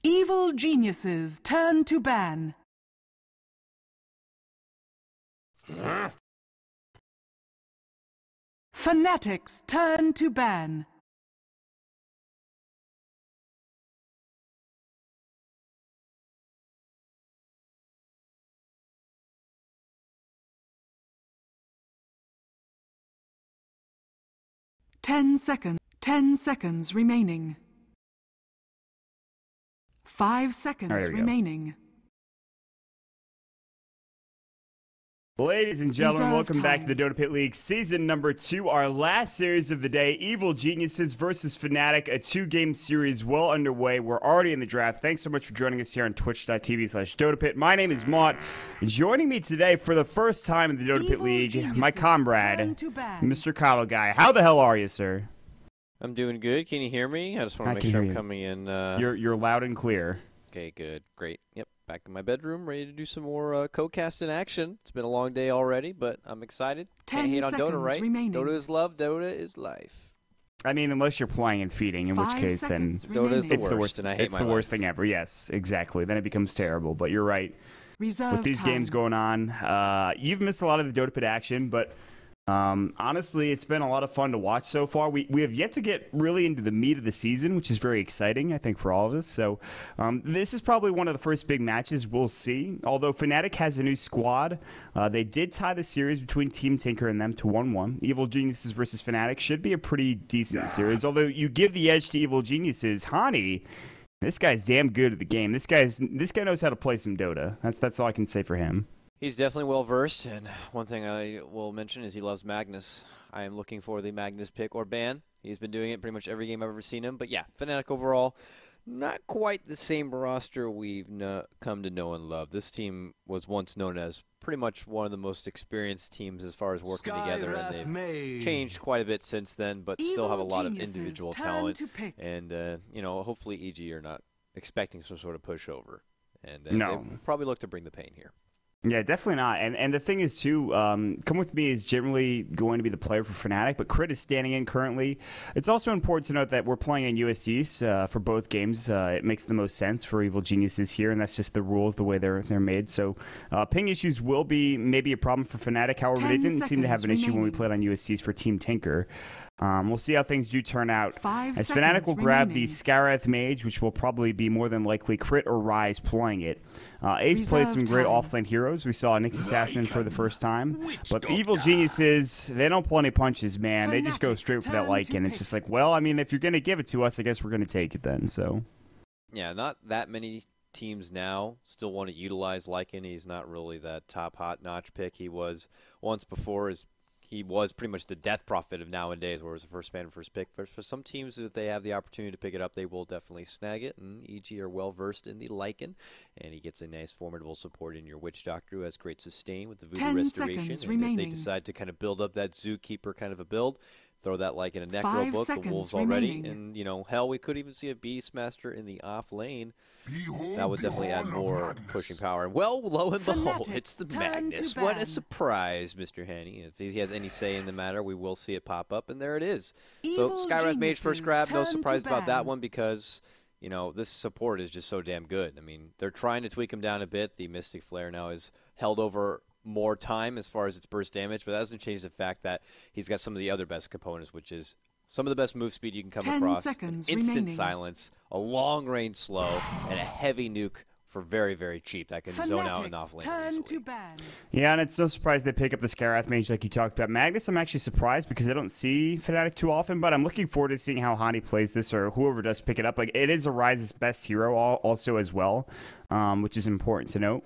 Evil geniuses turn to ban. Fanatics turn to ban. Ten seconds remaining. 5 seconds remaining. Ladies and gentlemen, welcome back to the Dota Pit League Season number 2, our last series of the day, Evil Geniuses versus Fnatic, a 2-game series well underway. We're already in the draft. Thanks so much for joining us here on twitch.tv/DotaPit. My name is Mott. Joining me today for the first time in the Dota Pit League, my comrade, Mr. Coddle Guy. How the hell are you, sir? I'm doing good. Can you hear me? I just want to make sure I'm coming in. You're loud and clear. Okay, good. Great. Yep. Back in my bedroom, ready to do some more co-cast in action. It's been a long day already, but I'm excited. Can't hate on Dota, right? Dota is love. Dota is life. I mean, unless you're playing and feeding, in which case then Dota is the worst, and I hate my life. It's the worst thing ever. Yes, exactly. Then it becomes terrible. But you're right. With these games going on, you've missed a lot of the Dota Pit action, but honestly, it's been a lot of fun to watch so far. We have yet to get really into the meat of the season, which is very exciting, I think, for all of us. So this is probably one of the first big matches we'll see. Although Fnatic has a new squad, they did tie the series between Team Tinker and them to 1-1. Evil Geniuses versus Fnatic should be a pretty decent series. Although you give the edge to Evil Geniuses, Hani, this guy's damn good at the game. This guy knows how to play some Dota. That's all I can say for him. He's definitely well-versed, and one thing I will mention is he loves Magnus. I am looking for the Magnus pick or ban. He's been doing it pretty much every game I've ever seen him. But yeah, Fnatic overall, not quite the same roster we've come to know and love. This team was once known as pretty much one of the most experienced teams as far as working together, and they've changed quite a bit since then, but still have a lot of individual talent. And, you know, hopefully EG are not expecting some sort of pushover. And they probably look to bring the pain here. Yeah, definitely not. And the thing is, too, Come With Me is generally going to be the player for Fnatic, but Crit is standing in currently. It's also important to note that we're playing in USDs for both games. It makes the most sense for Evil Geniuses here, and that's just the rules, the way they're made. So ping issues will be maybe a problem for Fnatic. However, they didn't seem to have an issue when we played on USDs for Team Tinker. We'll see how things do turn out. As Fnatic will grab the Scareth Mage, which will probably be more than likely Crit or Rise playing it. Ace played some great offlane heroes. We saw Nyx Assassin for the first time. But the Evil Geniuses, they don't pull any punches, man. They just go straight for that Lycan. It's just like, well, I mean, if you're going to give it to us, I guess we're going to take it then. So, yeah, not that many teams now still want to utilize Lycan. He's not really that top hot-notch pick he was once before. He was pretty much the death prophet of nowadays, where it was the first man, first pick. But for some teams, if they have the opportunity to pick it up, they will definitely snag it. And EG are well-versed in the Lycan. And he gets a nice, formidable support in your Witch Doctor, who has great sustain with the Voodoo Restoration. And if they decide to kind of build up that Zookeeper kind of a build, throw that like in a Necro book, the Wolves already. And, you know, hell, we could even see a Beastmaster in the off lane. That would definitely add more pushing power. And, well, lo and behold, it's the Magnus. What a surprise, Mr. Hanny. If he has any say in the matter, we will see it pop up, and there it is. So, Skywrath Mage first grab. No surprise about that one because, you know, this support is just so damn good. I mean, they're trying to tweak him down a bit. The Mystic Flare now is held over more time as far as its burst damage, but that doesn't change the fact that he's got some of the other best components, which is some of the best move speed you can come across, instant silence, a long-range slow, and a heavy nuke for very, very cheap that can zone out and off lane easily. Yeah, and it's no surprise they pick up the Scareth Mage like you talked about. Magnus, I'm actually surprised because I don't see Fnatic too often, but I'm looking forward to seeing how Hani plays this or whoever does pick it up. Like, it is Arise's best hero also as well, which is important to note.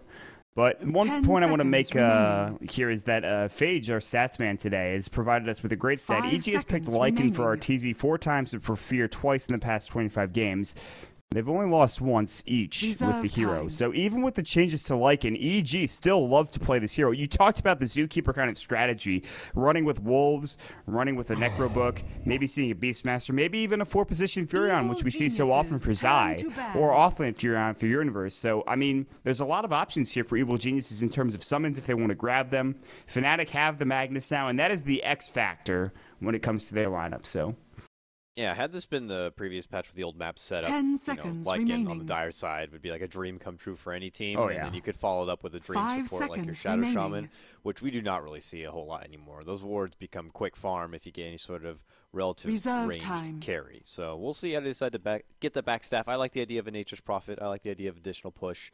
But one point I want to make here is that Phage, our stats man today, has provided us with a great stat. EG has picked Lycan for RTZ 4 times and for Fear twice in the past 25 games. They've only lost once each with the hero. So even with the changes to Lycan, EG still loves to play this hero. You talked about the Zookeeper kind of strategy, running with Wolves, running with a Necro Book, maybe seeing a Beastmaster, maybe even a 4-position Furion, which we see so often for Zai, or offlane Furion for Universe. So, I mean, there's a lot of options here for Evil Geniuses in terms of summons if they want to grab them. Fnatic have the Magnus now, and that is the X factor when it comes to their lineup. So Yeah, had this been the previous patch with the old map setup, 10 seconds remaining. on the dire side would be like a dream come true for any team. Oh, And yeah. then you could follow it up with a dream 5 support like your seconds Shadow remaining. Shaman, which we do not really see a whole lot anymore. Those wards become quick farm if you get any sort of relative Reserve ranged time. carry. So we'll see how they decide to get the backstaff. I like the idea of a Nature's Prophet. I like the idea of additional push.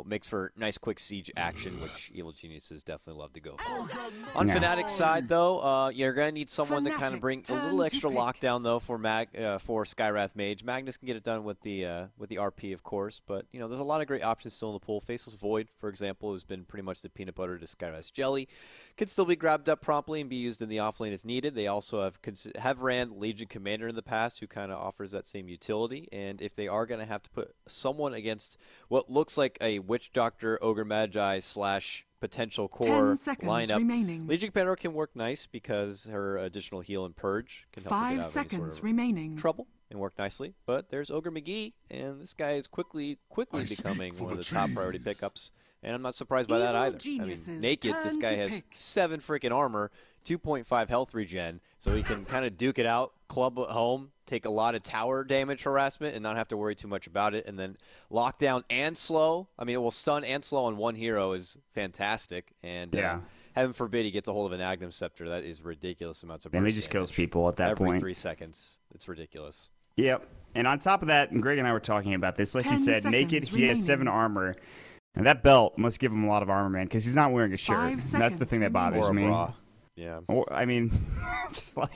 Makes for nice quick siege action, which Evil Geniuses definitely love to go for. On Yeah. Fnatic's side, though, you're going to need someone to kind of Fnatic's bring a turn little to extra pick. lockdown, though, for Skywrath Mage. Magnus can get it done with the RP, of course, but there's a lot of great options still in the pool. Faceless Void, for example, has been pretty much the peanut butter to Skywrath's jelly. Could still be grabbed up promptly and be used in the offlane if needed. They also have ran Legion Commander in the past, who kind of offers that same utility. And if they are going to have to put someone against what looks like a Witch Doctor, Ogre Magi / potential core 10 seconds lineup, remaining. Legion Commander can work nice because her additional heal and purge can help her 5 get out of any seconds sort of remaining. trouble and work nicely. But there's Ogre McGee, and this guy is quickly becoming one of the top priority pickups. And I'm not surprised by that Evil either. I mean, Geniuses, naked, this turn guy to has pick. 7 freaking armor, 2.5 health regen, so he can kind of duke it out, club at home, take a lot of tower damage harassment, and not have to worry too much about it. And then lockdown and slow. I mean, it will stun and slow on one hero is fantastic. And Yeah. Heaven forbid he gets a hold of an Agnum Scepter. That is ridiculous amounts of And he burst just kills damage. people at that Every point. 3 seconds. It's ridiculous. Yep. And on top of that, and Greg and I were talking about this, like you 10 said, naked, seconds he has 7 remaining. armor. And that belt must give him a lot of armor, man, because he's not wearing a shirt. 5 That's the seconds thing that bothers Or a me. bra. Yeah. Or, I mean, just like,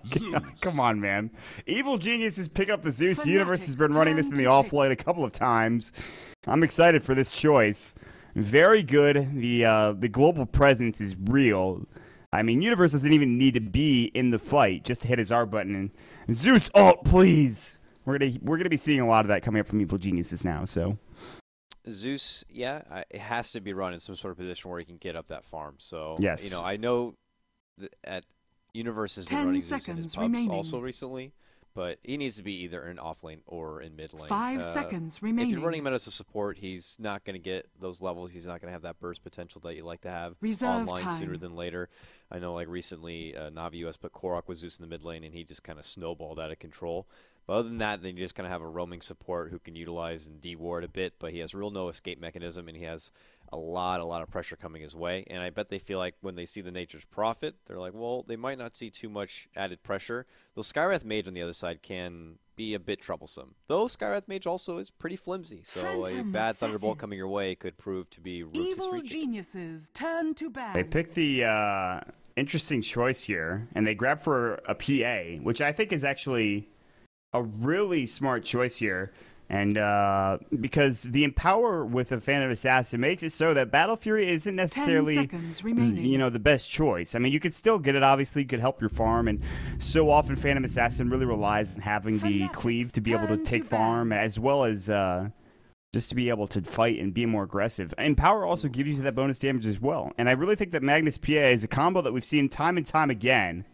come on, man. Evil Geniuses pick up the Zeus. The Universe has been running this in the offlane a couple of times. I'm excited for this choice. Very good. The global presence is real. I mean, Universe doesn't even need to be in the fight just to hit his R button. And Zeus, please. We're gonna be seeing a lot of that coming up from Evil Geniuses now. So. Zeus, yeah, it has to be run in some sort of position where he can get up that farm. So, Yes. I know that at Universe has been 10 running Zeus in his seconds pubs remaining. also recently, but he needs to be either in off lane or in mid lane. 5 seconds remaining. If you're running him as a support, he's not going to get those levels. He's not going to have that burst potential that you like to have Reserve online time. sooner than later. I know, like recently, Navi US put Korok with Zeus in the mid lane, and he just kind of snowballed out of control. But other than that, then you just kind of have a roaming support who can utilize and de-ward a bit, but he has real no escape mechanism, and he has a lot of pressure coming his way. And I bet they feel like when they see the Nature's Prophet, they're like, well, they might not see too much added pressure. Though Skywrath Mage on the other side can be a bit troublesome. Though Skywrath Mage also is pretty flimsy, so a Phantom bad Assassin. Thunderbolt coming your way could prove to be ruthless Evil reaching. Geniuses, turn to They ban. picked the interesting choice here, and they grabbed for a PA, which I think is actually a really smart choice here. And because the Empower with a Phantom Assassin makes it so that Battle Fury isn't 10 necessarily, seconds remaining. the best choice. I mean, you could still get it, obviously, you could help your farm, and so often Phantom Assassin really relies on having the Fnatic's cleave to be able to turn take to farm, ban. as well as just to be able to fight and be more aggressive. And Power also gives you that bonus damage as well. And I really think that Magnus PA is a combo that we've seen time and time again.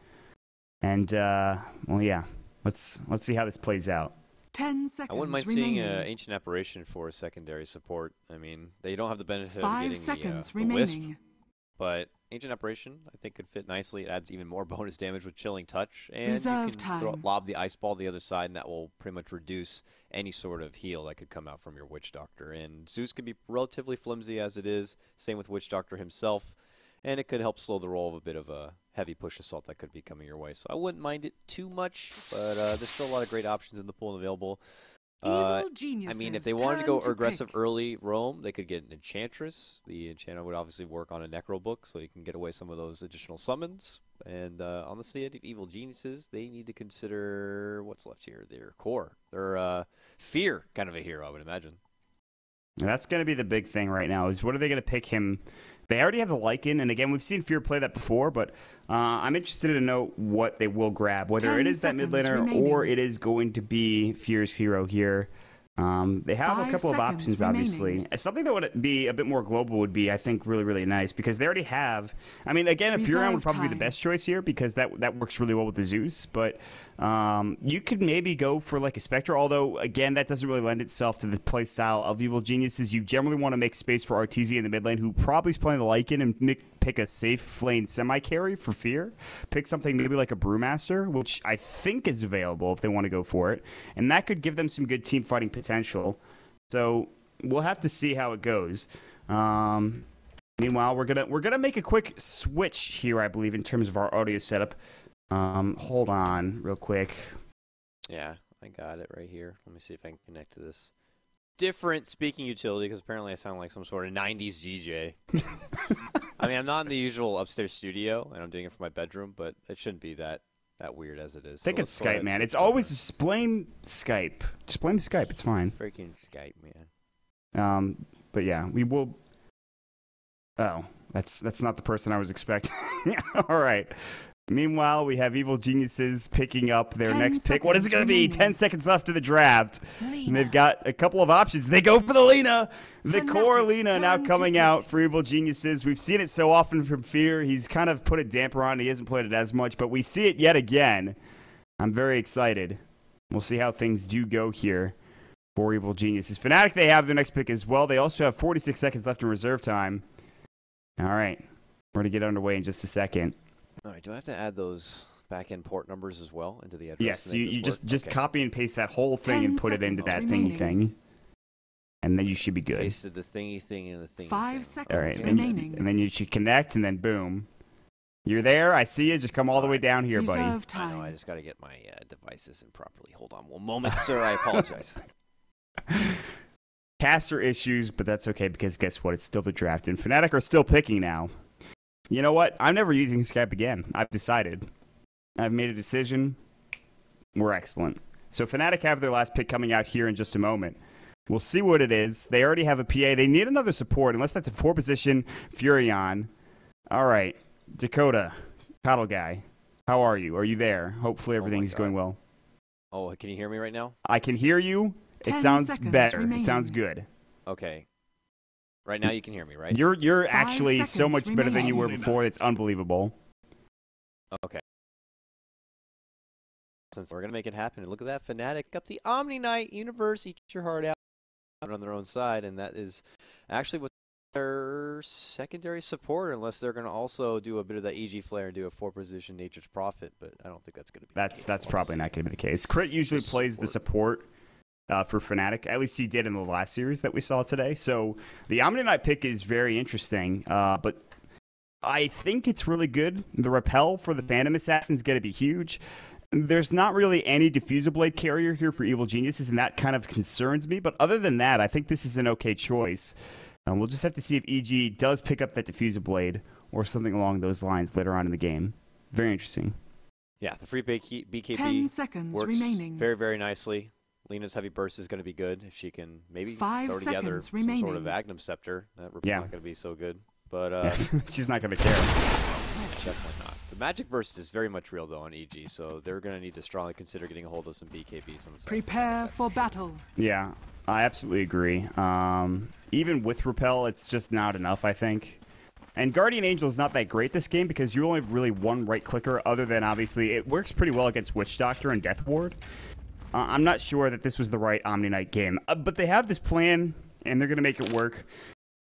And, well, yeah, let's see how this plays out. 10 seconds I wouldn't mind remaining. seeing Ancient Apparition for a secondary support. I mean, they don't have the benefit 5 of getting seconds the Wisp, remaining. but Ancient Apparition, I think, could fit nicely. It adds even more bonus damage with Chilling Touch, and Reserve you can time. lob the Ice Ball the other side, and that will pretty much reduce any sort of heal that could come out from your Witch Doctor. And Zeus could be relatively flimsy as it is, same with Witch Doctor himself, and it could help slow the roll of a bit of a heavy push assault that could be coming your way. So I wouldn't mind it too much, but there's still a lot of great options in the pool and available. Evil Geniuses, I mean, if they wanted to go turn aggressive pick. early roam, they could get an Enchantress. The Enchanter would obviously work on a Necro book, so you can get away some of those additional summons. And on the side of Evil Geniuses, they need to consider what's left here. Their core. Their Fear kind of a hero, I would imagine. And that's going to be the big thing right now, is what are they going to pick him? They already have the Lycan, and again, we've seen Fear play that before, but I'm interested to know what they will grab, whether 10 it is that mid seconds laner remaining. or it is going to be Fear's hero here. They have a 5 couple of seconds options, remaining. obviously. Something that would be a bit more global would be, I think, really, really nice because they already have. I mean, again, a Furion would probably be the time. best choice here because that works really well with the Zeus. But you could maybe go for like a Spectre, although, again, that doesn't really lend itself to the play style of Evil Geniuses. You generally want to make space for RTZ in the mid lane, who probably is playing the Lycan, and pick a safe lane semi-carry for Fear. Pick something maybe like a Brewmaster, which I think is available if they want to go for it. And that could give them some good team fighting potential. So we'll have to see how it goes. Meanwhile, we're gonna make a quick switch here, I believe, in terms of our audio setup. Hold on, real quick. Yeah, I got it right here. Let me see if I can connect to this different speaking utility because apparently I sound like some sort of '90s DJ. I mean, I'm not in the usual upstairs studio, and I'm doing it from my bedroom, but it shouldn't be that weird as it is. I think it's Skype, man. It's always just blame Skype. Just blame Skype. It's fine. Freaking Skype, man. But yeah, we will. Oh, that's not the person I was expecting. All right. Meanwhile, we have Evil Geniuses picking up their 10 next pick. What is it going to be? remaining. 10 seconds left to the draft. Lina. And they've got a couple of options. They go for the Lina. The Fnatic's core Lina now turn to coming pick. out for Evil Geniuses. We've seen it so often from Fear. He's kind of put a damper on it. He hasn't played it as much, but we see it yet again. I'm very excited. We'll see how things do go here for Evil Geniuses. Fnatic, they have their next pick as well. They also have 46 seconds left in reserve time. All right. We're going to get underway in just a second. All right, do I have to add those back-end port numbers as well into the address? Yes, to make you this just work? Okay. copy and paste that whole thing 10 and put it into that seconds thingy remaining. thing. And then you should be good. Pasted the thingy thing in the thingy 5 thing. seconds All right. remaining. And then you should connect, and then boom. You're there. I see you. Just come all the way down here, buddy. Reserve I know, I time. just got to get my devices in properly. Hold on one moment, sir. I apologize. Caster issues, but that's okay because guess what? It's still the draft, and Fnatic are still picking now. You know what? I'm never using Skype again. I've decided. I've made a decision. We're excellent. So Fnatic have their last pick coming out here in just a moment. We'll see what it is. They already have a PA. They need another support, unless that's a 4-position Furion. All right. Dakota, Coddle Guy, how are you? Are you there? Hopefully everything's going well. Oh, can you hear me right now? I can hear you. It 10 sounds seconds better. remaining. It sounds good. Okay. Right now you can hear me, right? You're 5 actually so seconds much better than you were remaining. before. It's unbelievable. Okay. Since we're going to make it happen. And look at that. Fnatic up the Omni Knight Universe. Eat your heart out on their own side. And that is actually what their secondary support, unless they're going to also do a bit of the EG Flare and do a 4-position Nature's Prophet. But I don't think that's going to be the case. That's probably not going to be the case. Crit usually Just plays the support for Fnatic. At least he did in the last series that we saw today. So the Omni Knight pick is very interesting. But I think it's really good. The repel for the Phantom Assassin is going to be huge. There's not really any Diffusal Blade carrier here for Evil Geniuses, and that kind of concerns me. But other than that, I think this is an okay choice. We'll just have to see if EG does pick up that Diffusal Blade or something along those lines later on in the game. Very interesting. Yeah, the free BKB 10 seconds works remaining. very, very nicely. Lina's heavy burst is going to be good if she can maybe 5 throw together seconds some sort of remaining. Magnum Scepter. That repel's Yeah. not going to be so good. But She's not going to care. definitely not. The Magic Burst is very much real, though, on EG, so they're going to need to strongly consider getting a hold of some BKBs on the side. Prepare for battle. Yeah, I absolutely agree. Even with Repel, it's just not enough, I think. And Guardian Angel is not that great this game because you only have really one right clicker, other than obviously it works pretty well against Witch Doctor and Death Ward. I'm not sure that this was the right Omni Knight game, but they have this plan and they're going to make it work.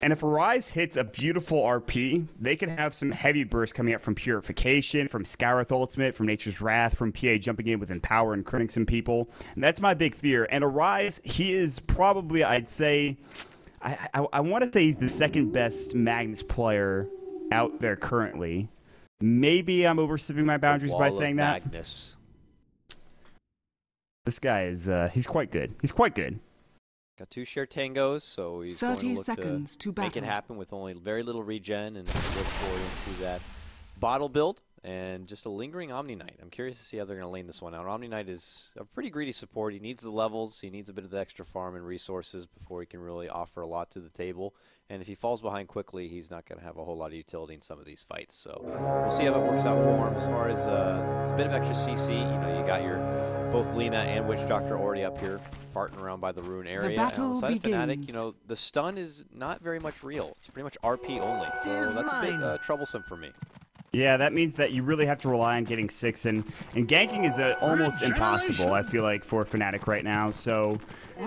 And if Arise hits a beautiful RP, they can have some heavy bursts coming out from Purification, from Scarith Ultimate, from Nature's Wrath, from PA jumping in with Empower and critting some people. And that's my big fear. And Arise, he is probably, I'd say, I want to say he's the second best Magnus player out there currently. Maybe I'm overstepping my boundaries by saying that. Magnus. This guy is, he's quite good. He's quite good. Got 2 shared tangos, so he's going 30 to look seconds to make it battle. happen with only very little regen and look forward into that bottle build and just a lingering Omni Knight. I'm curious to see how they're going to lane this one out. Omni Knight is a pretty greedy support. He needs the levels. He needs a bit of the extra farm and resources before he can really offer a lot to the table. And if he falls behind quickly, he's not going to have a whole lot of utility in some of these fights. So we'll see how it works out for him. As far as a bit of extra CC, you know, you got your Both Lina and Witch Doctor already up here, farting around by the rune area. battle and on the side begins. of Fnatic, you know, the stun is not very much real. It's pretty much RP only, so that's a bit troublesome for me. Yeah, that means that you really have to rely on getting 6, and ganking is almost impossible, I feel like, for Fnatic right now. So,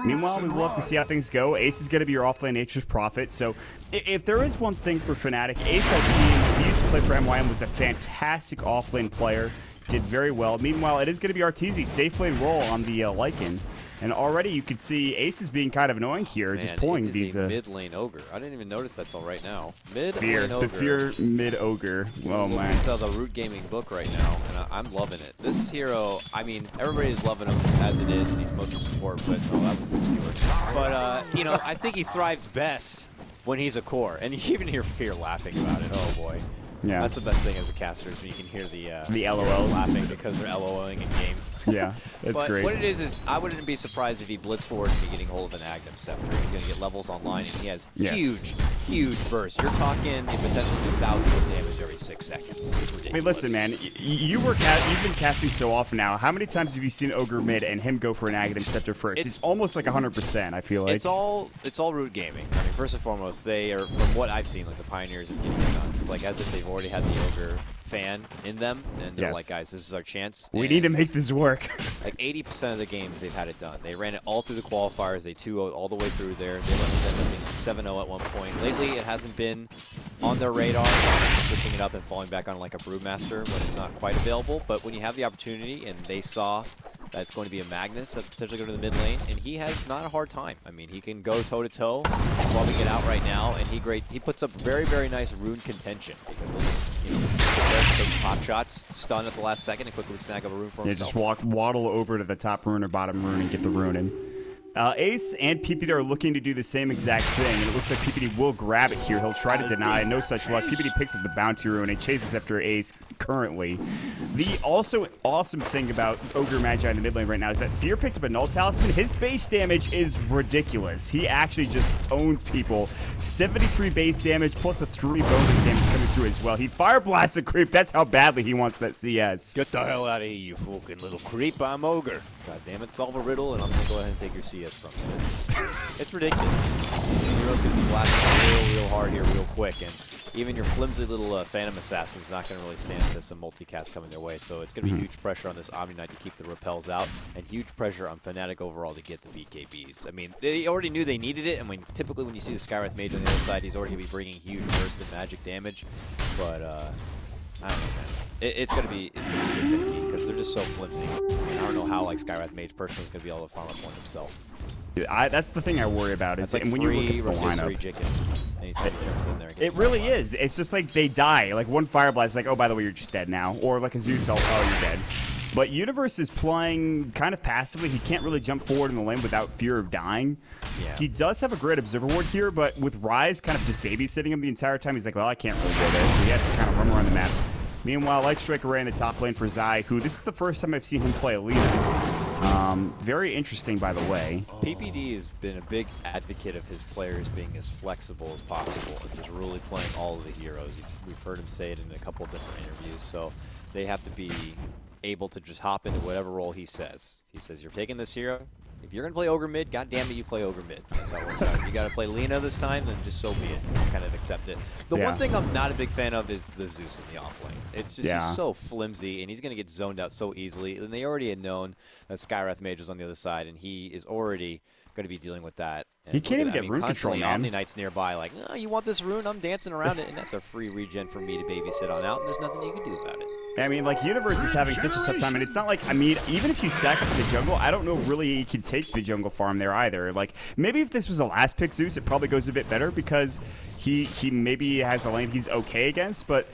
meanwhile, we will have to see how things go. Ace is going to be your offlane Nature's Prophet. So, if there is one thing for Fnatic, Ace I've seen, he used to play for MYM, was a fantastic offlane player, did very well. Meanwhile, it is going to be Arteezy, safe lane role on the Lycan. And already you could see Ace is being kind of annoying here, Man, just pulling these. Mid lane ogre. I didn't even notice that's all right now. Fear, the Fear mid ogre. Oh man. We saw the Root Gaming book right now, and I'm loving it. This hero, I mean, everybody's loving him as it is, and he's mostly support. But oh, that was a good skewer. But you know, I think he thrives best when he's a core, and you even hear Fear laughing about it. Oh boy. Yeah. That's the best thing as a caster is when you can hear the LOLs laughing because they're LOLing in game. Yeah, that's but great. What it is I wouldn't be surprised if he blitz forward and be getting hold of an Aghanim Scepter. He's going to get levels online, and he has huge bursts. You're talking the potential to do thousands of damage every 6 seconds. It's ridiculous. I mean, listen, man, you've been casting so often now. How many times have you seen Ogre mid and him go for an Aghanim Scepter first? It's almost like 100%, I feel like. It's all root gaming. I mean, first and foremost, they are, from what I've seen, like the pioneers of getting it done. It's like as if they've already had the Ogre fan in them, and they're like, guys, this is our chance. We need to make this work. Like 80% of the games they've had it done. They ran it all through the qualifiers. They 2-0'd all the way through there. They ended up being 7-0 at one point. Lately, it hasn't been on their radar, switching it up and falling back on like a Brewmaster when it's not quite available. But when you have the opportunity, and they saw that it's going to be a Magnus that's potentially going to the mid lane, and he has not a hard time. I mean, he can go toe-to-toe, swapping it out right now, and he puts up very, very nice rune contention because he'll just, you know, take pop shots, stun at the last second, and quickly snag up a rune for himself. Just waddle over to the top rune or bottom rune and get the rune in. Ace and PPD are looking to do the same exact thing, and it looks like PPD will grab it here. He'll try to deny, no such luck. PPD picks up the bounty rune and chases after Ace currently. The also awesome thing about Ogre Magi in the mid lane right now is that Fear picked up a Null Talisman. His base damage is ridiculous. He actually just owns people. 73 base damage plus a 3 bonus damage coming through as well. He Fire Blasted Creep. That's how badly he wants that CS. Get the hell out of here, you fucking little creep. I'm Ogre. God damn it, solve a riddle, and I'm going to go ahead and take your CS from you. It's ridiculous. The hero's going to be blasting real hard here real quick, and even your flimsy little Phantom Assassin's not going to really stand to some multicast coming their way, so it's going to be huge pressure on this Omni Knight to keep the repels out, and huge pressure on Fnatic overall to get the BKBs. I mean, they already knew they needed it, and typically when you see the Skywrath Mage on the other side, he's already going to be bringing huge burst of magic damage, but I don't know, man. It's gonna be finicky because they're just so flimsy. I mean, I don't know how like Skywrath Mage personally is gonna be able to farm a point himself. That's the thing I worry about is like and when you look at the lineup, it really is. It's just like they die. Like one Fire Blast is like, oh, by the way, you're just dead now, or like a Zeus, oh, you're dead. But Universe is playing kind of passively. He can't really jump forward in the lane without fear of dying. Yeah. He does have a great Observer Ward here, but with Ryze kind of just babysitting him the entire time, he's like, well, I can't really go there, so he has to kind of run around the map. Meanwhile, Light Strike Array in the top lane for Zai, who this is the first time I've seen him play a leader. Very interesting, by the way. PPD has been a big advocate of his players being as flexible as possible and just really playing all of the heroes. We've heard him say it in a couple of different interviews, so they have to be able to just hop into whatever role he says. He says, you're taking this hero. If you're going to play Ogre mid, goddamn it, you play Ogre mid. That's how it works out. If you got to play Lina this time, then just so be it. Just kind of accept it. The one thing I'm not a big fan of is the Zeus in the offlane. It's just he's so flimsy, and he's going to get zoned out so easily. And they already had known that Skywrath Mage was on the other side, and he is already going to be dealing with that. And he can't even get rune control, man. Omni Knight's nearby, like, oh, you want this rune? I'm dancing around it, and that's a free regen for me to babysit on out, and there's nothing you can do about it. I mean, like, Universe is having such a tough time, and it's not like, I mean, even if you stack up the jungle, I don't know really you can take the jungle farm there either. Like, maybe if this was a last pick Zeus, it probably goes a bit better because he maybe has a lane he's okay against, but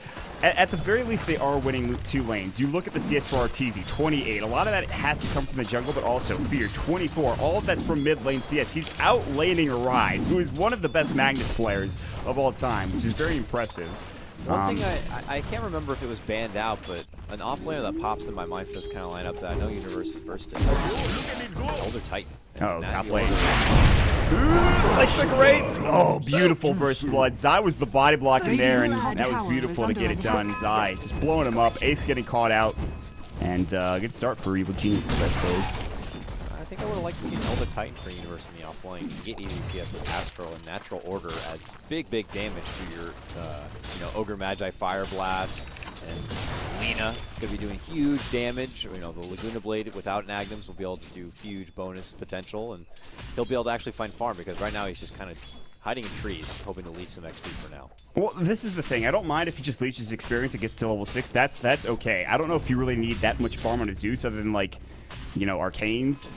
at the very least, they are winning 2 lanes. You look at the CS for Arteezy, 28. A lot of that has to come from the jungle, but also Fear, 24. All of that's from mid lane CS. He's out-laning Ryze, who is one of the best Magnus players of all time, which is very impressive. One thing I can't remember if it was banned out, but an offlaner that pops in my mind for this kind of lineup that I know Universe is versed in. Older Titan. Oh, top lane. Light Strike Array. Oh, beautiful Burst Blood. Zai was the body blocking there, and that was beautiful to get it done. Zai just blowing him up. Ace getting caught out. And good start for Evil Geniuses, I suppose. I think I would have liked to see an Elder Titan for Universe in the offlane. You get EDCS with Astro, and Natural Order adds big damage to your, Ogre Magi Fire Blast, and Lina going to be doing huge damage. The Laguna Blade without Nagnums will be able to do huge bonus potential, and he'll be able to actually find farm, because right now he's just kind of hiding in trees, hoping to leech some XP for now. Well, this is the thing. I don't mind if he just leeches experience and gets to level 6. That's okay. I don't know if you really need that much farm on a Zeus other than, like, Arcanes.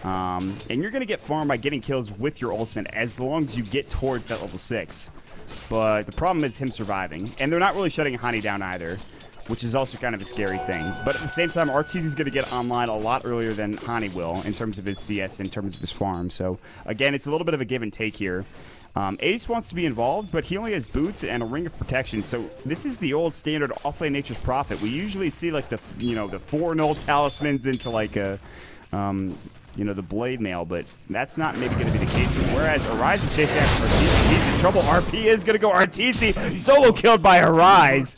And you're going to get farm by getting kills with your ultimate as long as you get towards that level 6. But the problem is him surviving. And they're not really shutting Hani down either, which is also kind of a scary thing. But at the same time, RTZ is going to get online a lot earlier than Hani will in terms of his CS, in terms of his farm. So, again, it's a little bit of a give and take here. Ace wants to be involved, but he only has boots and a ring of protection. So this is the old standard offlane Nature's Prophet. We usually see like the 4-0 talismans into like a the blade mail, but that's not maybe going to be the case here. Whereas Arise is chasing after Arteezy. He's in trouble. RP is going to go Arteezy. Solo killed by Arise.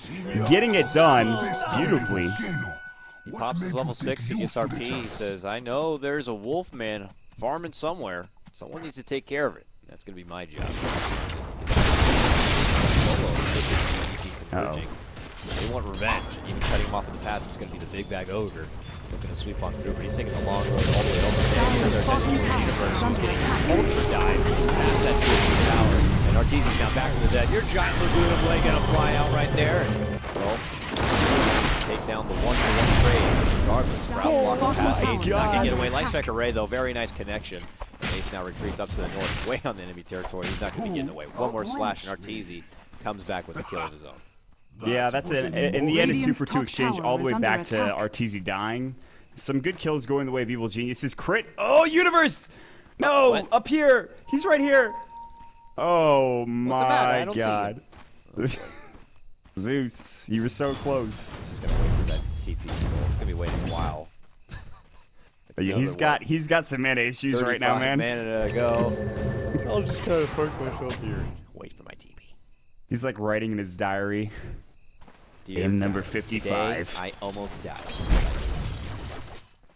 Getting it done beautifully. He pops his level 6. He gets RP. He says, I know there's a wolf man farming somewhere. Someone needs to take care of it. That's going to be my job. Solo, they want revenge. Even cutting him off in the past is going to be the big bag ogre. Looking to sweep on through, but he's taking the long road all the way over there. Ultra dive past that tower. And Arteezy's now back to the dead. Your giant Laguna Blade going to fly out right there. Well, take down the 1-for-1 trade. Regardless, Sprout blocks the path. Ace is not going to get away. Light Strike Array, though, very nice connection. Ace now retreats up to the north, way on the enemy territory. He's not going to be getting away. One more slash, and Arteezy comes back with a kill of his own. Yeah, that's it. In the end, a 2-for-2 exchange all the way back to Arteezy dying. Some good kills going the way of Evil Geniuses. Crit. Oh, Universe! No, up here. He's right here. Oh, my God. Zeus, you were so close. He's just going to wait for that TP scroll. He's going to be waiting a while. He's got some mana issues right now, man. Mana to go. I'll just kind of park myself here. Wait for my TP. He's like writing in his diary. Game number 55. Today, I almost died.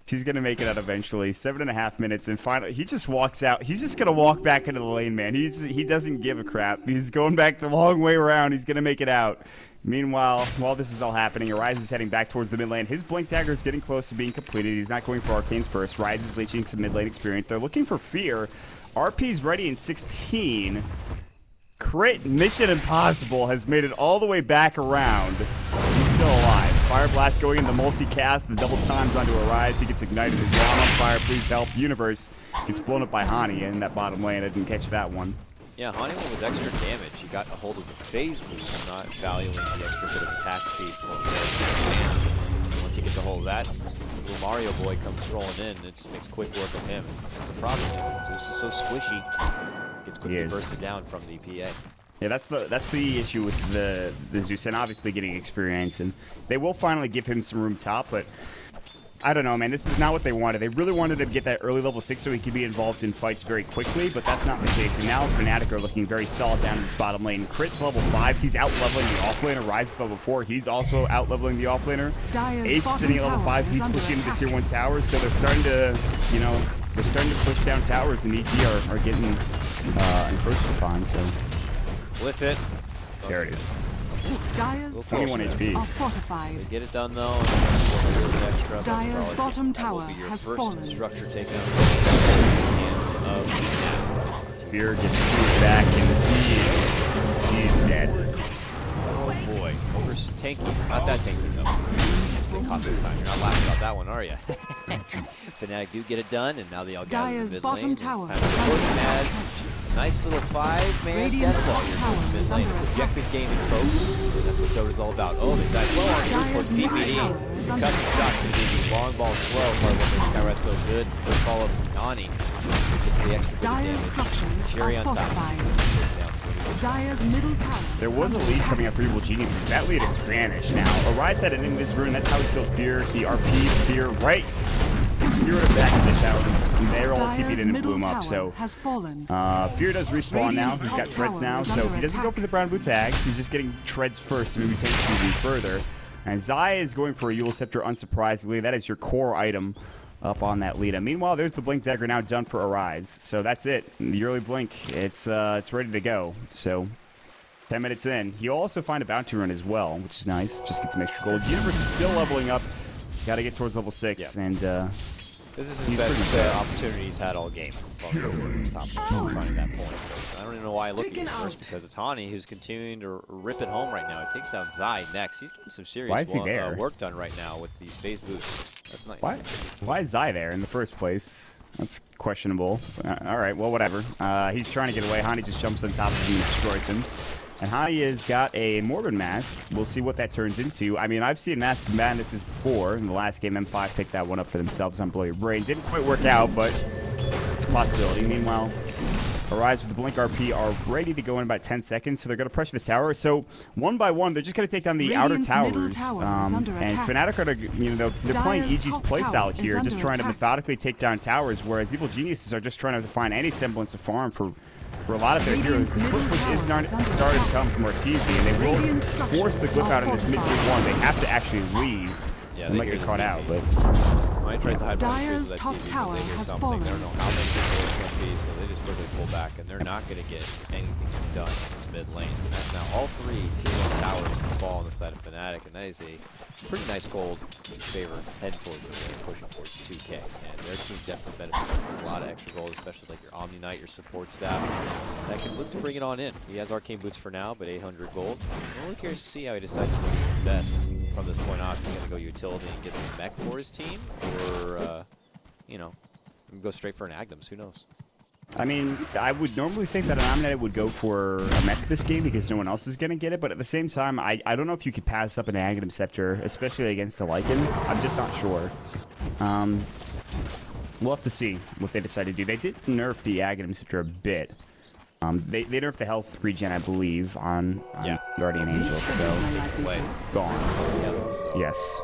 He's going to make it out eventually. 7.5 minutes, and finally, he just walks out. He's just going to walk back into the lane, man. He doesn't give a crap. He's going back the long way around. He's going to make it out. Meanwhile, while this is all happening, Arise is heading back towards the mid lane. His Blink Dagger is getting close to being completed. He's not going for Arcanes first. Rise is leeching some mid lane experience. They're looking for Fear. RP's ready in 16. Crit Mission Impossible has made it all the way back around. He's still alive. Fire Blast going into multicast, the double times onto Arise. He gets ignited as well. I'm on fire, please help. Universe gets blown up by Hani in that bottom lane. I didn't catch that one. Yeah, Hani went with extra damage. He got a hold of the phase boost, not valuing the extra bit of attack speed. Once he gets a hold of that, little Mario boy comes strolling in. It just makes quick work of him. That's a problem. Zeus is so squishy. Gets quickly bursted down from the PA. Yeah, that's the issue with the Zeus, and obviously getting experience, and they will finally give him some room top, but I don't know, man. This is not what they wanted. They really wanted to get that early level 6 so he could be involved in fights very quickly, but that's not the case. And now Fnatic are looking very solid down in this bottom lane. Crit's level 5. He's out-leveling the offlaner. Rise is level 4. He's also out-leveling the offlaner. Ace is sitting at level 5. He's pushing into the tier 1 towers, so they're starting to, they're starting to push down towers, and EG are getting encroached upon, so. With it. There it is. Dire's 21 HP. Are fortified. They get it done though. Dire's bottom tower has fallen. Structure taken out. Fear gets screwed back, and he's dead. Oh boy, Ogre's tanky. Not that tanky though. They caught this time. You're not laughing about that one, are you? Fnatic do get it done, and now they all gather in the mid lane. It's time to push. Nice little 5-man deathball mid lane. Objective gaming, folks. That's what Dota's all about. Oh, they died well on through towards PPD. Cuts the shot to the long ball slow. Part of what makes Skyrest so good. Good follow from Nani. Gets the extra bit of damage. Structures Cherry are on top. fortified. Dire's middle tower. There was a lead coming up for Evil Geniuses. That lead has vanished now. Arise had it in this rune. That's how he killed Fear. He RP'd Fear right. Obscured him back in this tower. They're all TP'd in and blew him up. So Fear does respawn now. He's got treads now. So he doesn't go for the brown boots axe. He's just getting treads first to maybe take TV further. And Zai is going for a Eul Scepter, unsurprisingly. That is your core item up on that Lita. Meanwhile, there's the Blink Dagger now done for Arise. So that's it. The early Blink, it's ready to go. So 10 minutes in. He'll also find a Bounty Run as well, which is nice. Just get some extra gold. Universe is still leveling up. Got to get towards level 6. And this is his best opportunity he's had all game. Top finding that point. But I don't even know why I look at you first, because it's Hani who's continuing to rip it home right now. He takes down Zai next. He's getting some serious work done right now with these phase boosts. That's nice. Why is Zai there in the first place? That's questionable. All right, well, whatever. He's trying to get away. Hani just jumps on top of him and destroys him. And Hani has got a Morbid Mask. We'll see what that turns into. I mean, I've seen Mask of Madnesses before. In the last game, M5 picked that one up for themselves on Blow Your Brain. Didn't quite work out, but it's a possibility. Meanwhile, Arise with the Blink RP are ready to go in about 10 seconds, so they're going to pressure this tower. So, one by one, they're just going to take down the outer towers. And Fnatic are, they're playing EG's playstyle here, just trying to methodically take down towers, whereas Evil Geniuses are just trying to find any semblance of farm for a lot of their heroes. The split push is starting to come from Arteezy, and they will force the Glyph out in this mid-tier 1. They have to actually leave. Yeah, they might get caught out, but Dyer's top tower has fallen. They don't know how many people it's going to be, so they just quickly pull back, and they're not going to get anything done in this mid lane. And that's now all 3 tier 1 towers can fall on the side of Fnatic, and that is a pretty nice gold in favor heading towards the lane, pushing towards 2K. And their team definitely benefits from a lot of extra gold, especially like your Omni Knight, your support staff. That can look to bring it on in. He has Arcane Boots for now, but 800 gold. I'm really curious to see how he decides to invest from this point on. He's going to go utility and get the mech for his team, or, go straight for an Agdams. Who knows? I mean, I would normally think that an Omni-Knight would go for a mech this game because no one else is going to get it, but at the same time, I don't know if you could pass up an Aghanim Scepter, especially against a Lycan. I'm just not sure. We'll have to see what they decide to do. They did nerf the Aghanim Scepter a bit. They nerfed the health regen, I believe, on Guardian Angel, so gone. Yes.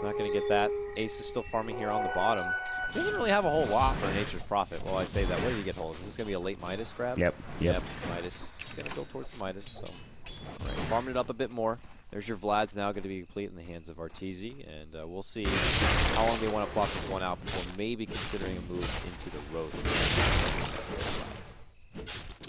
Not going to get that. Ace is still farming here on the bottom. Doesn't really have a whole lot for Nature's Prophet. Well, I say that. What did he get hold of? Is this going to be a late Midas grab? Yep. Midas is going to go towards the Midas. So, all right, farming it up a bit more. There's your Vlad's now going to be complete in the hands of Arteezy, and we'll see how long they want to plot this one out before maybe considering a move into the road.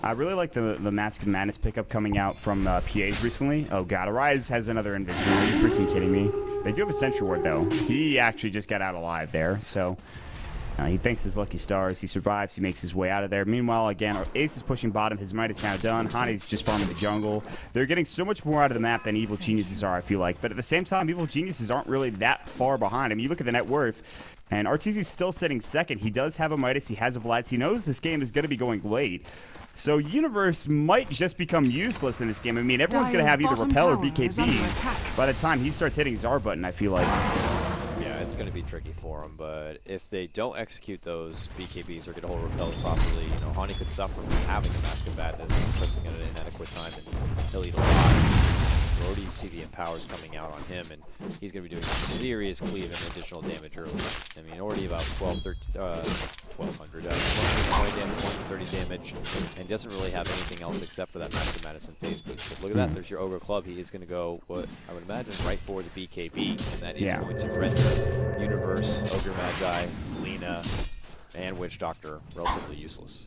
I really like the Mask of Madness pickup coming out from PAs recently. Oh god, Arise has another Invisible. Are you freaking kidding me? They do have a Sentry Ward though. He actually just got out alive there, so he thanks his lucky stars. He survives. He makes his way out of there. Meanwhile, again, Ace is pushing bottom. His might is now done. Hani's just farming the jungle. They're getting so much more out of the map than Evil Geniuses are, I feel like. But at the same time, Evil Geniuses aren't really that far behind. I mean, you look at the net worth, and Arteezy's still sitting second. He does have a Midas. He has a Vlad. He knows this game is going to be going late. So Universe might just become useless in this game. I mean, everyone's going to have either Repel or BKBs by the time he starts hitting his R button, I feel like. Yeah, it's going to be tricky for him, but if they don't execute those BKBs or get a hold of Repels properly, Hani could suffer from having a Mask of Madness and pressing at an inadequate time, and he'll eat a lot. Brody, you see the empowers coming out on him, and he's going to be doing serious cleave and additional damage early. I mean, already about 1,200, 120 damage, 130 damage, and doesn't really have anything else except for that Mask of Madness and phase boost. But look at that, there's your Ogre Club. He is going to go, what I would imagine, right for the BKB, and that is going to render Universe, Ogre Magi, Lina, and Witch Doctor relatively useless.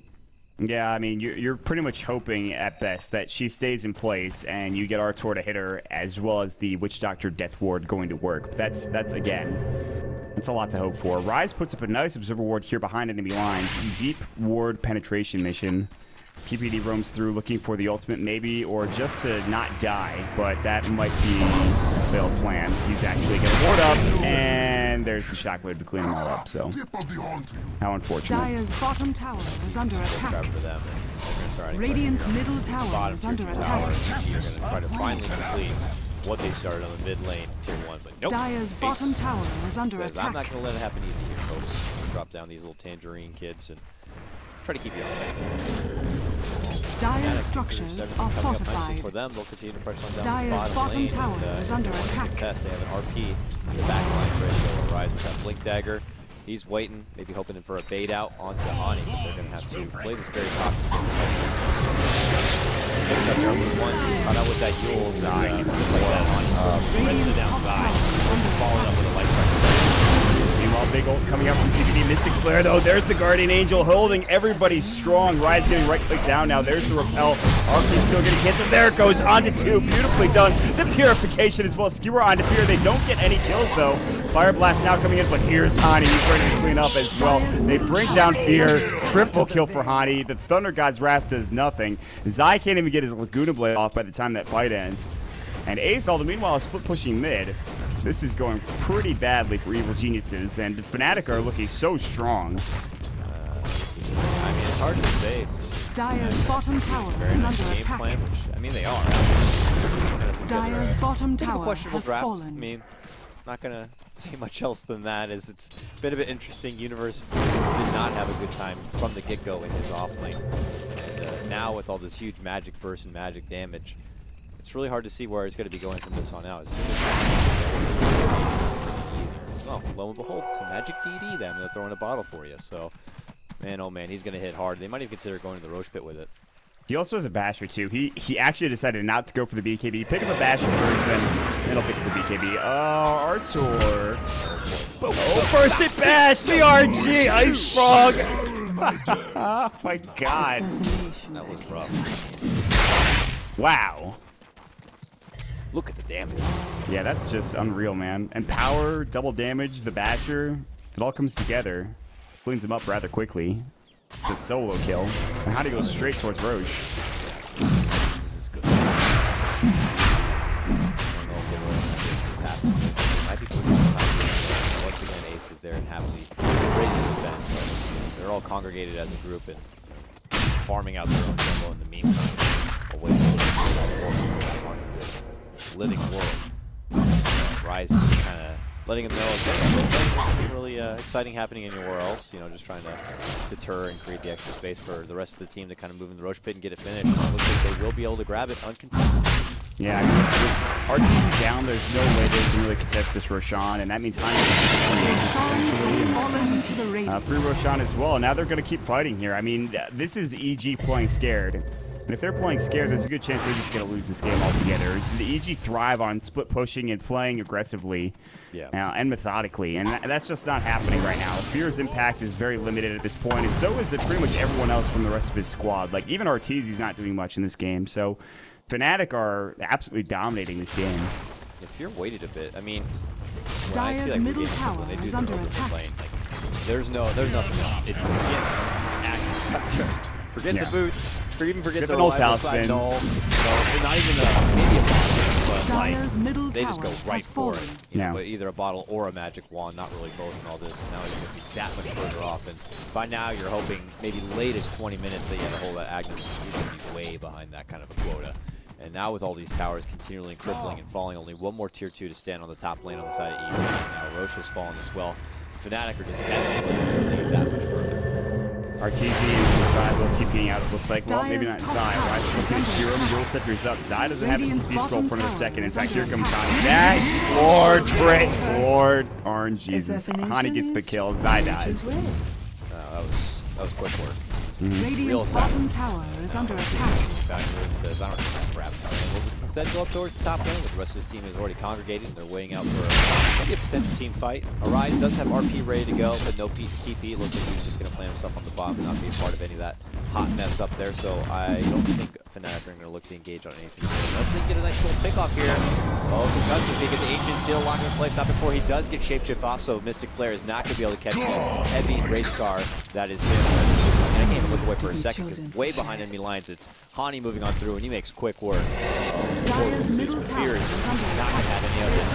Yeah, I mean, you're pretty much hoping at best that she stays in place and you get Artor to hit her, as well as the Witch Doctor Death Ward going to work. But that's again, that's a lot to hope for. Rise puts up a nice Observer Ward here behind enemy lines. Deep Ward penetration mission. PPD roams through looking for the ultimate maybe, or just to not die, but that might be a failed plan. He's actually going to ward up, and there's the Shockwave to clean them all up, so how unfortunate. Dyer's bottom tower is under attack. Radiant's middle tower is under attack. They're going to try to finally complete what they started on the mid lane, tier 1, but nope. Dyer's bottom tower is under attack. I'm not going to let it happen easy here, folks. I'm going to drop down these little tangerine kids and try to keep you on. Dyer's structures are fortified. For them, they'll continue to pressure on down Dyer's bottom tower is under attack. They have an RP in the back line ready to go. Rise with that Blink Dagger. He's waiting, maybe hoping for a bait out onto Hani, but they're going to have to play this very cautiously. Picks up there once, caught out with that Yule side. It's just like that Hani rips it downside, following up with a light pressure. Meanwhile, big ult coming out from TPD. Mystic Flare, though. There's the Guardian Angel holding everybody strong. Rise getting right-click down now. There's the repel. RP still getting canceled. There it goes. Onto 2. Beautifully done. The purification as well. Skewer onto Fear. They don't get any kills, though. Fire Blast now coming in, but here's Hani. He's ready to clean up as well. They bring down Fear. Triple kill for Hani. The Thunder God's Wrath does nothing. Zai can't even get his Laguna Blade off by the time that fight ends. And Ace, although meanwhile is split pushing mid. This is going pretty badly for Evil Geniuses, and Fnatic are looking so strong. I mean, it's hard to say. Dire's bottom tower is under attack. Plan, which, I mean, they are. Dire's bottom tower questionable has draft. fallen. I mean, not going to say much else than that. It's been a bit interesting. Universe did not have a good time from the get-go in his offlane. And now with all this huge magic burst and magic damage, it's really hard to see where it's going to be going from this on out. As soon as well, lo and behold, some magic DD then they'll throw in a bottle for you. So, man, oh man, he's going to hit hard. They might even consider going to the Roche pit with it. He also has a Basher too. He actually decided not to go for the BKB. Pick up a Basher first, then he'll pick up the BKB. Oh, Artur. Oh, first hit bash, the RG, Ice Frog. Oh my god. That was rough. Wow. Look at the damage. Yeah, that's just unreal, man. And power, double damage, the Basher, it all comes together. Cleans him up rather quickly. It's a solo kill. And how do you go straight towards Roche? This is good. I don't know if this happening. It might be pushing behind. Once again, Ace is there and happily ready to defend. But they're all congregated as a group and farming out their own jungle in the meantime. Away from onto this living world. Rise is kind of letting them know, there's nothing really exciting happening anywhere else. You know, just trying to deter and create the extra space for the rest of the team to kind of move in the Roche pit and get it finished. It looks like they will be able to grab it uncontested. Yeah, I mean, with RTZ down, there's no way they can really contest this Roshan, and that means essentially free Roshan as well. Now they're going to keep fighting here. I mean, this is EG playing scared. And if they're playing scared, there's a good chance they're just going to lose this game altogether. The EG thrive on split pushing and playing aggressively and methodically, and that's just not happening right now. Fear's impact is very limited at this point, and so is it pretty much everyone else from the rest of his squad. Like, even Arteezy's not doing much in this game, so Fnatic are absolutely dominating this game. If you're weighted a bit, I mean, Dire's middle tower is under attack. Lane, like, there's nothing else. It's legit. Forget the boots. Forget the no-tile spin. No, not even maybe a bottle, but Dire's like, middle they just go tower right has for it. fallen. You know, but either a bottle or a magic wand, not really both in all this. And now he's going to be that much further off. And by now, you're hoping maybe latest 20 minutes that you have a hold that Agnes is going to be way behind that kind of a quota. And now with all these towers continually crippling and falling, only one more tier 2 to stand on the top lane on the side of E. Now Roche has fallen as well. Fnatic are just desperate to leave that much further. RTZ and Zai both TPing out, it looks like. Well, maybe not Zai. Why is he looking to steer him? Yule Scepter's up. Zai doesn't have his CP scroll for another second. In fact, here comes Hani. Dash! Lord RNGesus. Hani gets the kill. Zai dies. That was quick work. Radiant's bottom tower is under attack. Says, I don't think crap. We'll just instead go up towards the top lane, but the rest of his team is already congregated and they're waiting out for maybe a potential team fight. Arise does have RP ready to go, but no TP. It looks like he's just going to plant himself on the bottom and not be a part of any of that hot mess up there. So I don't think Fnatic are going to look to engage on anything. Let's get a nice little pick off here. Oh, concussive. They get the Ancient Seal locked in place. Not before he does get shapeshift off, so Mystic Flare is not going to be able to catch him. Heavy race car that is him. I can't even look away for a second because way behind enemy lines, it's Hani moving on through, and he makes quick work. Dire's middle tower is under Not going to attack. have any of it.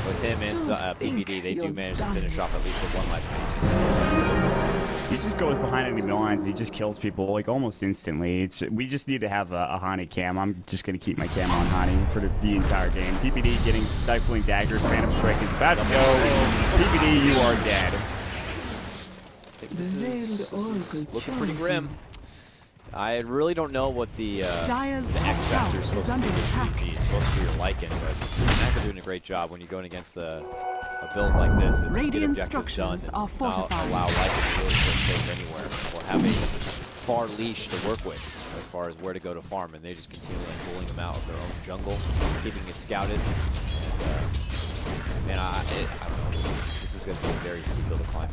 With him and PPD, they do manage to finish off at least the one life mages. He just goes behind enemy lines. He just kills people like almost instantly. We just need to have a Hani cam. I'm just going to keep my cam on Hani for the entire game. PPD getting Stifling Dagger. Phantom Strike is about to go. PPD, you are dead. This is looking pretty grim. I really don't know what the X factor is supposed to be. It's supposed to be your Lycan, but Fnatic are doing a great job when you're going against the a build like this is Radiant get objectives structures done are and fortified. allow Lycan to really put safe anywhere or have a far leash to work with as far as where to go to farm, and they just continue like pulling them out of their own jungle, keeping it scouted. And I don't know, this is going to be a very steep hill to climb.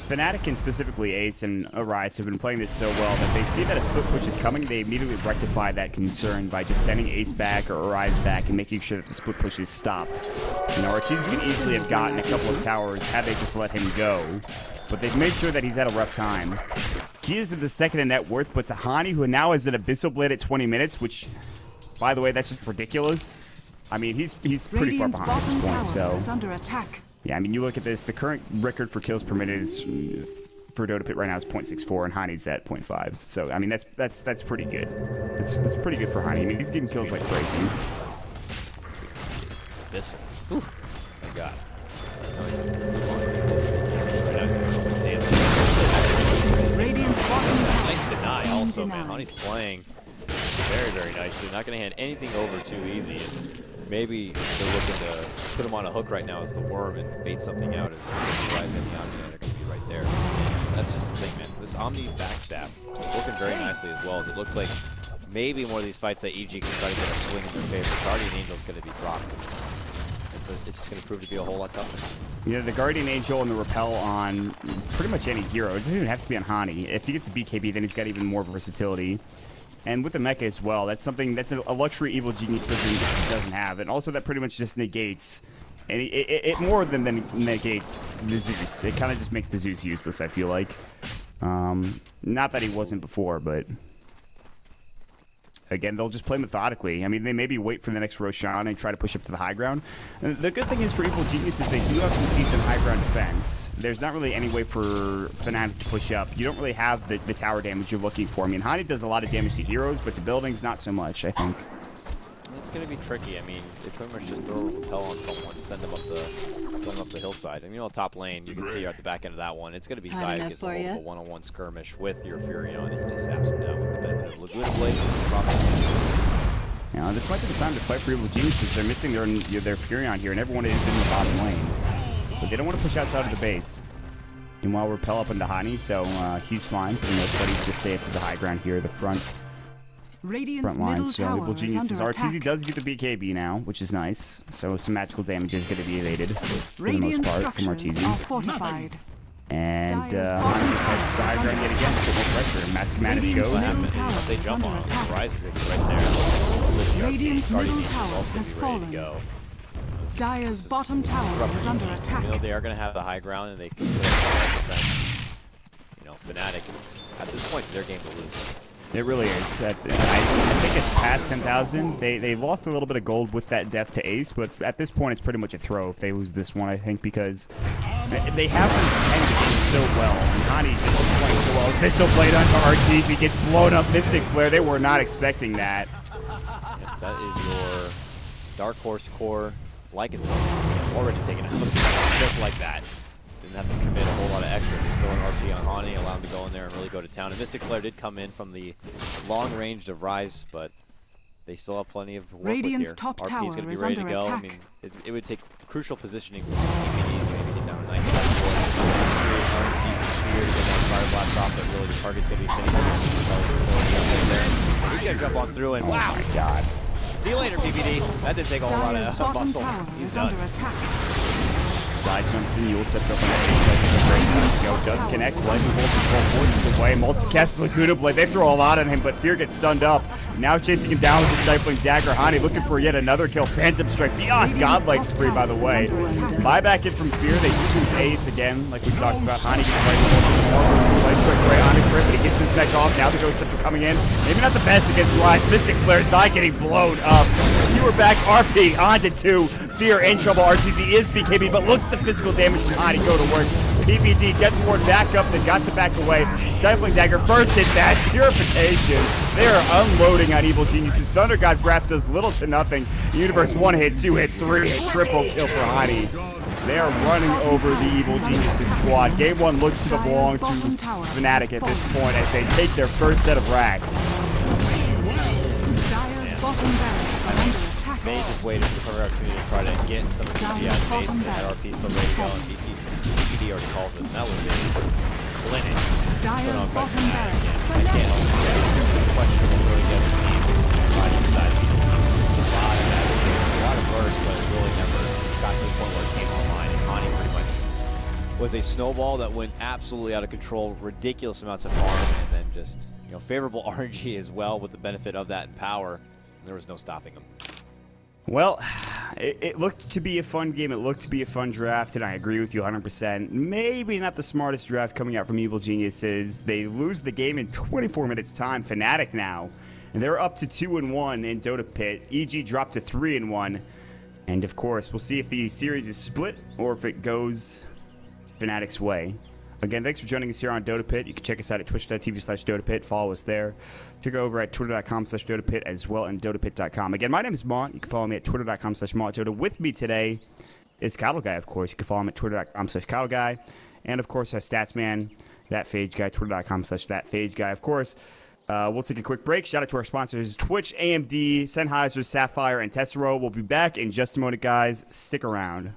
Fnatic and specifically Ace and Arise have been playing this so well that they see that a split push is coming. They immediately rectify that concern by just sending Ace back or Arise back and making sure that the split push is stopped. You know, Arteezy could easily have gotten a couple of towers had they just let him go, but they've made sure that he's had a rough time. He is at the second in net worth, but Tahani, who now is an Abyssal Blade at 20 minutes, which, by the way, that's just ridiculous. I mean, he's pretty far behind at this point, so... is under attack. Yeah, I mean, you look at this, the current record for kills per minute is, for Dota Pit right now is 0.64, and Hani's at 0.5. So, I mean, that's pretty good. That's pretty good for Hani. I mean, he's getting kills like crazy. This, whew, my God. Radiant's bottom tower Nice deny has been also, man. denied. Hani's playing very, very nicely. Not going to hand anything over too easy. And maybe they're looking to put him on a hook right now as the worm and bait something out as soon as he flies in down, and they're going to be right there. And that's just the thing, man. This Omni backstab is working very nicely as well, as it looks like maybe one of these fights that EG can try to get a swing in their favor. Guardian Angel's going to be dropped. It's just going to prove to be a whole lot tougher. Yeah, the Guardian Angel and the Repel on pretty much any hero. It doesn't even have to be on Hani. If he gets a BKB, then he's got even more versatility. And with the mecha as well, that's something that's a luxury Evil Genius doesn't have. And also that pretty much just negates, and it more than negates the Zeus. It kind of just makes the Zeus useless, I feel like. Not that he wasn't before, but... Again, they'll just play methodically. I mean, they maybe wait for the next Roshan and try to push up to the high ground. And the good thing is for Evil Genius is they do have some decent high ground defense. There's not really any way for Fnatic to push up. You don't really have the tower damage you're looking for. I mean, Hani does a lot of damage to heroes, but to buildings, not so much, I think. It's going to be tricky. I mean, they pretty much just throw a repel on someone, send them up the hillside. And you know, top lane, you can see at the back end of that one, it's going to be Zai gets a one-on-one skirmish with your Furion, and he just saps him down with the benefit of Laguna Blade. Yeah, this might be the time to fight for Evil Geniuses. They're missing their Furion here, and everyone is in the bottom lane. But they don't want to push outside of the base. Meanwhile, repel up into Hani, so he's fine for the most part. He can just stay up to the high ground here, the front line. So Evil Geniuses, Arteezy does get the BKB now, which is nice. So some magical damage is going to be evaded for the most part from Arteezy. And Hani decides to go high ground yet again to put more pressure. Mask Madness goes. They jump on him. Rise is going to be right there. Radiant's middle tower has fallen. Dire's bottom tower is under attack. You know, they are going to have the high ground, and they can you know, Fnatic, at this point, it's their game to lose. It really is. I think it's past 10,000. They lost a little bit of gold with that death to Ace, but at this point, it's pretty much a throw if they lose this one, I think, because they have been defending so well. And Hani just playing so well. Abyssal Blade onto Arteezy gets blown up. Mystic Flare, they were not expecting that. Yeah, that is your Dark Horse core Lycan already taken out just like that. Didn't have to commit a whole lot of extra. Just throw an RP on Hani, allow him to go in there and really go to town. And Mystic Flare did come in from the long range of Rise, but they still have plenty of work Radiant's with here. top tower RP is going to be is ready to under go. attack. I mean, it would take crucial positioning from PPD to maybe get down a nice side for it. Serious RNG spear to get that Fire Blast off, but really the target's going to be finished. He's going to jump on through, and wow! Oh my god. See you later, PPD. That didn't take a whole lot of muscle. He's done. Side jumps in, Yule stepped up on that Ace like a great let's go. Does connect, Lightning Bolt is 12 forces away. Multicast Laguna Blade. They throw a lot on him, but Fear gets stunned up. Now chasing him down with the Stifling Dagger. Hani looking for yet another kill. Phantom Strike beyond Godlike Spree, by the way. Buyback in from Fear. They do lose Ace again, like we talked about. Hani gets Lightning Bolt more versus Light Strike right on his grip, but he gets his neck off. Now the Ghost Scepter coming in. Maybe not the best against Rise. Mystic Flare, Zai getting blown up. Skewer back, RP onto 2. Fear in trouble. Arteezy is BKB, but look at the physical damage from Hani go to work. PPD, Death Ward back up, then got to back away. Stifling Dagger, first hit that. Purification. They are unloading on Evil Geniuses. Thunder God's Wrath does little to nothing. Universe 1 hit, 2 hit, 3 hit. Triple kill for Hani. They are running over the Evil Geniuses squad. Game 1 looks to belong to Fnatic at this point as they take their first set of racks. Dire's bottom barracks are under attack. They just waited for the cover opportunity to try to get some of the DPI base. They had RP still ready to go, and BPD already calls it. And that was a clinic put on by Fnatic. I can't help but say it's questionable really get the team right inside. A lot of burst, but it really never got to the point where it came online. And Hani pretty much was a snowball that went absolutely out of control, ridiculous amounts of farm, and then just, you know, favorable RNG as well with the benefit of that in power. And there was no stopping him. Well, it looked to be a fun game. It looked to be a fun draft, and I agree with you 100%. Maybe not the smartest draft coming out from Evil Geniuses. They lose the game in 24 minutes time. Fnatic now, and they're up to 2-1 in Dota Pit. EG dropped to 3-1, and of course, we'll see if the series is split or if it goes Fnatic's way. Again, thanks for joining us here on Dota Pit. You can check us out at twitch.tv/DotaPit. Follow us there. Check over at twitter.com/DotaPit as well, and DotaPit.com. Again, my name is Mont. You can follow me at twitter.com/MontDota. With me today is Cattle Guy, of course. You can follow him at twitter.com/CattleGuy. And, of course, our Statsman, That Phage Guy, twitter.com/ThatPhageGuy. Guy. Of course, we'll take a quick break. Shout out to our sponsors, Twitch, AMD, Sennheiser, Sapphire, and Tessero. We'll be back in just a moment, guys. Stick around.